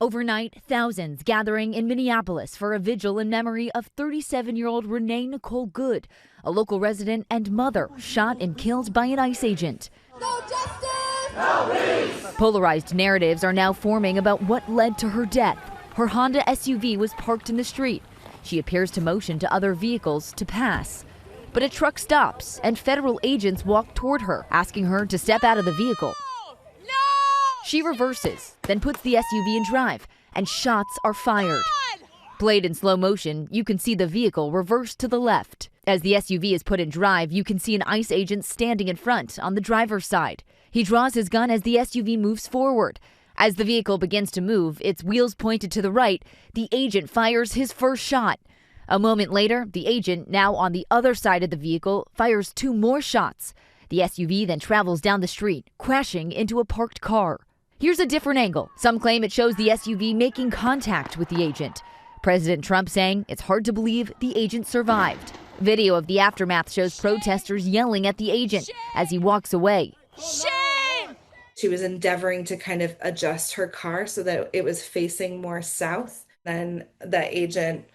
Overnight, thousands gathering in Minneapolis for a vigil in memory of 37-year-old Renee Nicole Good, a local resident and mother shot and killed by an ICE agent. No justice! No peace! Polarized narratives are now forming about what led to her death. Her Honda SUV was parked in the street. She appears to motion to other vehicles to pass. But a truck stops and federal agents walk toward her, asking her to step out of the vehicle. She reverses, then puts the SUV in drive, and shots are fired. Played in slow motion, you can see the vehicle reverse to the left. As the SUV is put in drive, you can see an ICE agent standing in front on the driver's side. He draws his gun as the SUV moves forward. As the vehicle begins to move, its wheels pointed to the right, the agent fires his first shot. A moment later, the agent, now on the other side of the vehicle, fires 2 more shots. The SUV then travels down the street, crashing into a parked car. Here's a different angle. Some claim it shows the SUV making contact with the agent. President Trump saying it's hard to believe the agent survived. Video of the aftermath shows protesters yelling at the agent as he walks away. Shame! She was endeavoring to kind of adjust her car so that it was facing more south. Then the agent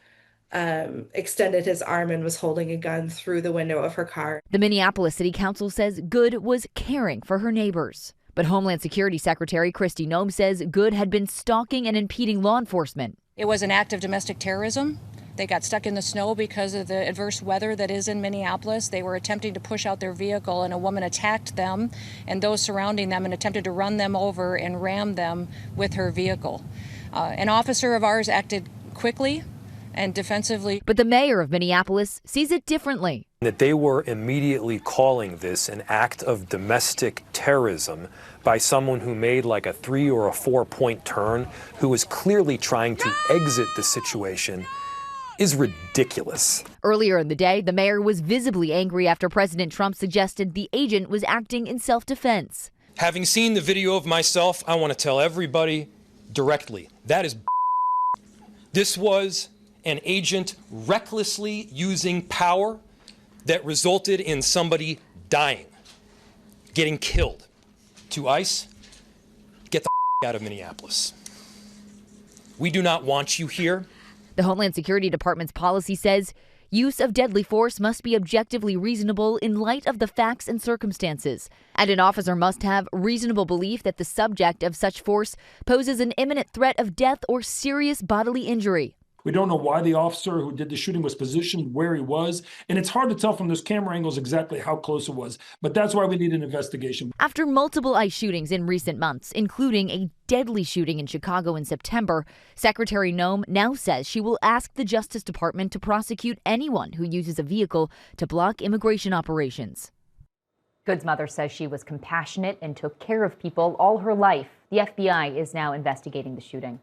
extended his arm and was holding a gun through the window of her car. The Minneapolis City Council says Good was caring for her neighbors. But Homeland Security Secretary Kristi Noem says Good had been stalking and impeding law enforcement. It was an act of domestic terrorism. They got stuck in the snow because of the adverse weather that is in Minneapolis. They were attempting to push out their vehicle, and a woman attacked them and those surrounding them and attempted to run them over and ram them with her vehicle. An officer of ours acted quickly and defensively. But the mayor of Minneapolis sees it differently. That they were immediately calling this an act of domestic terrorism by someone who made like a 3 or a 4-point turn, who was clearly trying to exit the situation, is ridiculous. Earlier in the day, the mayor was visibly angry after President Trump suggested the agent was acting in self-defense. Having seen the video of myself, I want to tell everybody directly, that is this was an agent recklessly using power that resulted in somebody dying, getting killed. To ICE, get the out of Minneapolis. We do not want you here. The Homeland Security Department's policy says use of deadly force must be objectively reasonable in light of the facts and circumstances, and an officer must have reasonable belief that the subject of such force poses an imminent threat of death or serious bodily injury. We don't know why the officer who did the shooting was positioned where he was, and it's hard to tell from those camera angles exactly how close it was, but that's why we need an investigation. After multiple ICE shootings in recent months, including a deadly shooting in Chicago in September, Secretary Noem now says she will ask the Justice Department to prosecute anyone who uses a vehicle to block immigration operations. Good's mother says she was compassionate and took care of people all her life. The FBI is now investigating the shooting.